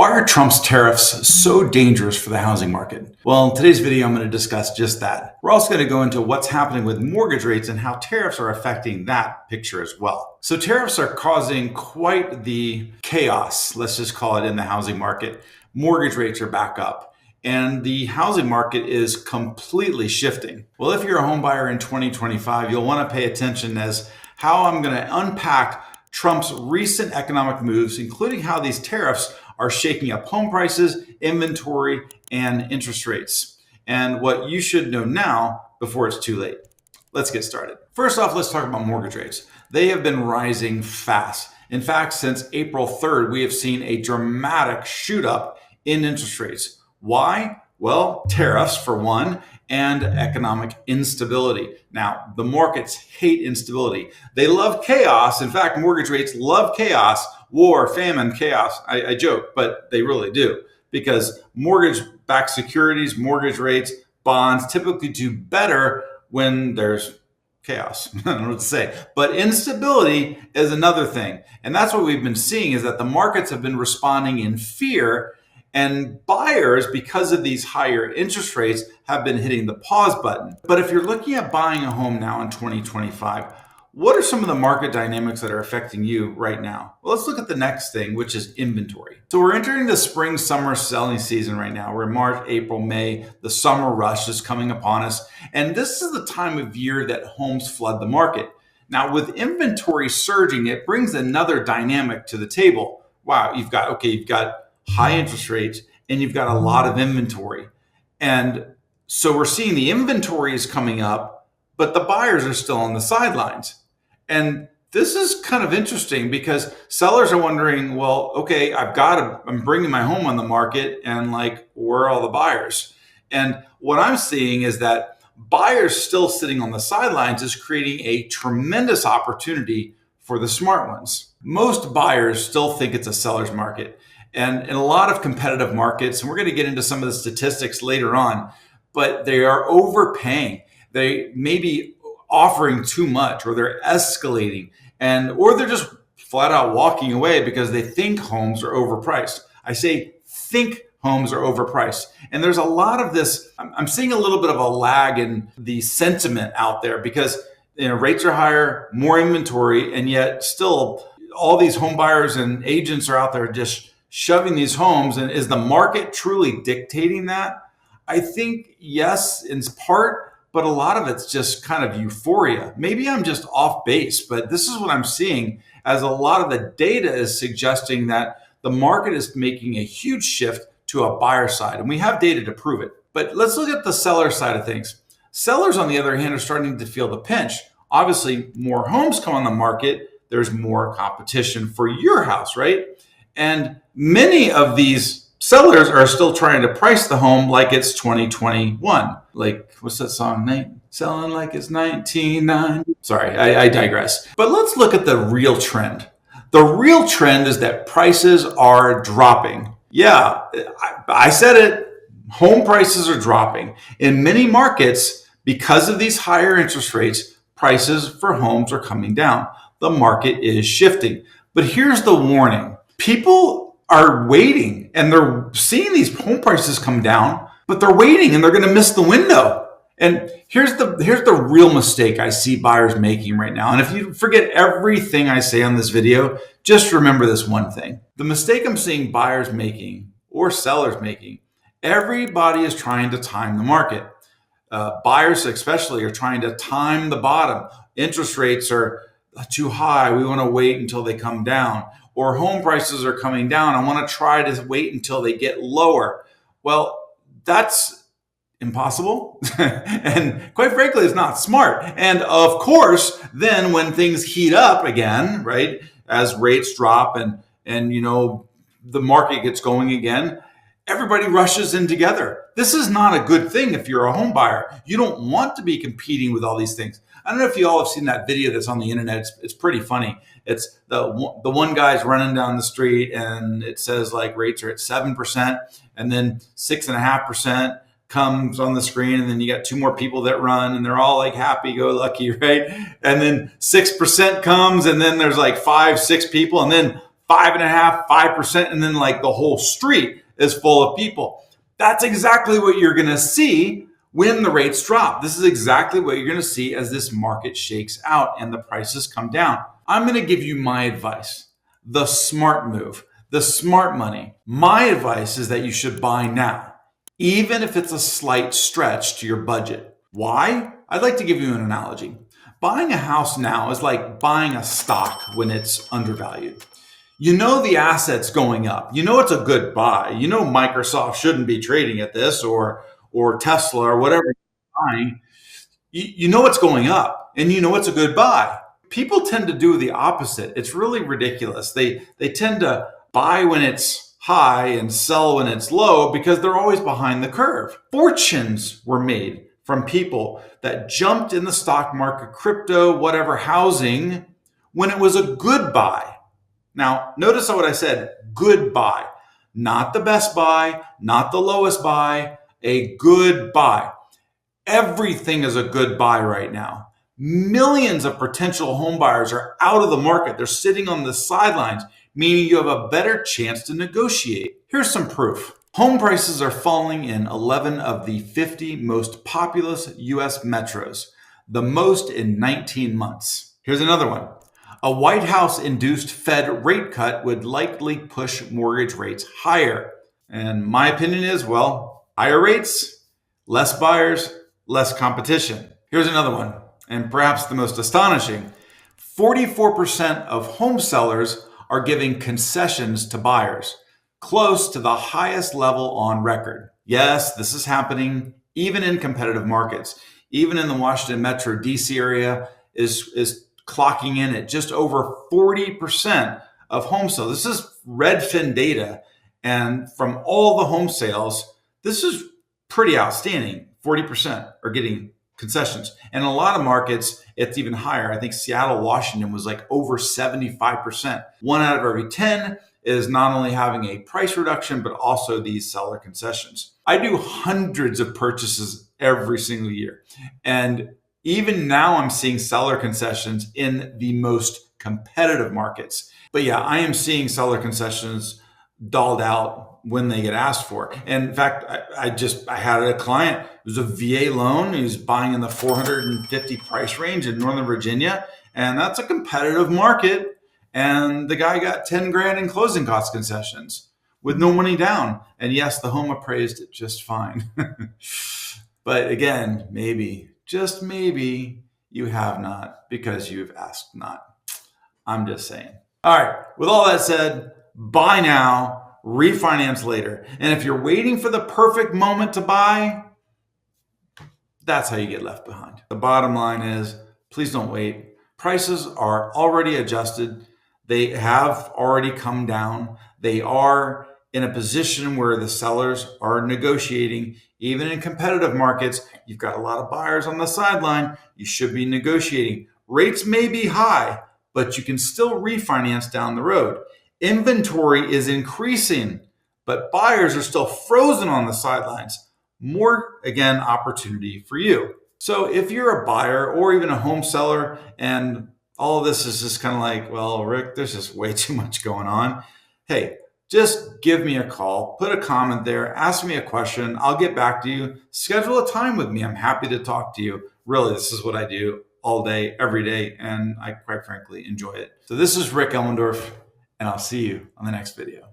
Why are Trump's tariffs so dangerous for the housing market? Well, in today's video, I'm going to discuss just that. We're also going to go into what's happening with mortgage rates and how tariffs are affecting that picture as well. So tariffs are causing quite the chaos, let's just call it, in the housing market. Mortgage rates are back up, and the housing market is completely shifting. Well, if you're a home buyer in 2025, you'll want to pay attention as how I'm going to unpack Trump's recent economic moves, including how these tariffs are shaking up home prices, inventory, and interest rates, and what you should know now before it's too late. Let's get started. First off, let's talk about mortgage rates. They have been rising fast. In fact, since April 3rd, we have seen a dramatic shoot up in interest rates. Why? Well, tariffs for one, and economic instability. Now, the markets hate instability. They love chaos. In fact, mortgage rates love chaos, war, famine, chaos. I joke, but they really do, because mortgage-backed securities, mortgage rates, bonds typically do better when there's chaos. I don't know what to say. But instability is another thing. And that's what we've been seeing, is that the markets have been responding in fear, and buyers, because of these higher interest rates, have been hitting the pause button. But if you're looking at buying a home now in 2025, what are some of the market dynamics that are affecting you right now? Well, let's look at the next thing, which is inventory. So we're entering the spring, summer selling season right now. We're in March, April, May. The summer rush is coming upon us. And this is the time of year that homes flood the market. Now, with inventory surging, it brings another dynamic to the table. Wow, you've got high interest rates, and you've got a lot of inventory. And so we're seeing the inventory is coming up, but the buyers are still on the sidelines. And this is kind of interesting, because sellers are wondering, well, okay, I'm bringing my home on the market, and where are all the buyers? And what I'm seeing is that buyers still sitting on the sidelines is creating a tremendous opportunity for the smart ones. Most buyers still think it's a seller's market. And in a lot of competitive markets, and we're going to get into some of the statistics later on, but they are overpaying. They may be offering too much, or they're escalating, or they're just flat out walking away because they think homes are overpriced. I say think homes are overpriced. And there's a lot of this. I'm seeing a little bit of a lag in the sentiment out there, because rates are higher, more inventory, and yet still all these home buyers and agents are out there just shoving these homes. And is the market truly dictating that? I think yes, in part, but a lot of it's just kind of euphoria. Maybe I'm just off base, but this is what I'm seeing, as a lot of the data is suggesting that the market is making a huge shift to a buyer side, and we have data to prove it. But let's look at the seller side of things. Sellers, on the other hand, are starting to feel the pinch. Obviously, more homes come on the market, there's more competition for your house, right? And many of these sellers are still trying to price the home like it's 2021. What's that song, Nate? Selling like it's 1990. Sorry, I digress. But let's look at the real trend. The real trend is that prices are dropping. Yeah, I said it. Home prices are dropping. In many markets, because of these higher interest rates, prices for homes are coming down. The market is shifting. But here's the warning. People are waiting, and they're seeing these home prices come down, but they're waiting, and they're going to miss the window. And here's the real mistake I see buyers making right now. And if you forget everything I say on this video, just remember this one thing. The mistake I'm seeing buyers making, or sellers making, everybody is trying to time the market. Buyers especially are trying to time the bottom. Interest rates are too high. We want to wait until they come down. Or home prices are coming down. I want to try to wait until they get lower. Well, that's impossible. And quite frankly, it's not smart. And of course, then when things heat up again, right, as rates drop and the market gets going again, everybody rushes in together. This is not a good thing if you're a home buyer. You don't want to be competing with all these things. I don't know if you all have seen that video that's on the internet. It's pretty funny. It's the one guy's running down the street, and it says rates are at 7%, and then 6.5% comes on the screen, and then you got two more people that run, and they're all happy-go-lucky, right? And then 6% comes, and then there's 5, 6 people, and then 5.5%, 5%, and then like the whole street is full of people. That's exactly what you're going to see when the rates drop. This is exactly what you're going to see as this market shakes out and the prices come down. I'm going to give you my advice, the smart move, the smart money. My advice is that you should buy now, even if it's a slight stretch to your budget. Why? I'd like to give you an analogy. Buying a house now is like buying a stock when it's undervalued. You know the asset's going up. You know it's a good buy. You know Microsoft shouldn't be trading at this, or Tesla, or whatever you're buying. You know it's going up, and you know it's a good buy. People tend to do the opposite. It's really ridiculous. They tend to buy when it's high and sell when it's low because they're always behind the curve. Fortunes were made from people that jumped in the stock market, crypto, whatever, housing, when it was a good buy. Now, notice what I said, good buy, not the best buy, not the lowest buy, a good buy. Everything is a good buy right now. Millions of potential home buyers are out of the market. They're sitting on the sidelines, meaning you have a better chance to negotiate. Here's some proof. Home prices are falling in 11 of the 50 most populous US metros, the most in 19 months. Here's another one. A White House-induced Fed rate cut would likely push mortgage rates higher. And my opinion is, well, higher rates, less buyers, less competition. Here's another one, and perhaps the most astonishing. 44% of home sellers are giving concessions to buyers, close to the highest level on record. Yes, this is happening even in competitive markets. Even in the Washington Metro DC area is clocking in at just over 40% of home sales. This is Redfin data. And from all the home sales, this is pretty outstanding. 40% are getting concessions. And in a lot of markets, it's even higher. I think Seattle, Washington was like over 75%. 1 out of every 10 is not only having a price reduction, but also these seller concessions. I do hundreds of purchases every single year. And even now I'm seeing seller concessions in the most competitive markets. But yeah, I am seeing seller concessions dolled out when they get asked for. And in fact, I had a client, it was a VA loan. He was buying in the 450 price range in Northern Virginia. And that's a competitive market. And the guy got 10 grand in closing cost concessions with no money down. And yes, the home appraised it just fine. But again, maybe, just maybe, you have not because you've asked not. I'm just saying. All right, with all that said, buy now, refinance later. And if you're waiting for the perfect moment to buy, that's how you get left behind. The bottom line is, please don't wait. Prices are already adjusted. They have already come down. They are in a position where the sellers are negotiating. Even in competitive markets, you've got a lot of buyers on the sideline. You should be negotiating. Rates may be high, but you can still refinance down the road. Inventory is increasing, but buyers are still frozen on the sidelines. More, again, opportunity for you. So if you're a buyer or even a home seller and all of this is just kind of like, well, Rick, there's just way too much going on. Hey, just give me a call, put a comment there, ask me a question. I'll get back to you. Schedule a time with me. I'm happy to talk to you. Really, this is what I do all day, every day, and I quite frankly enjoy it. So this is Rick Elmendorf, and I'll see you on the next video.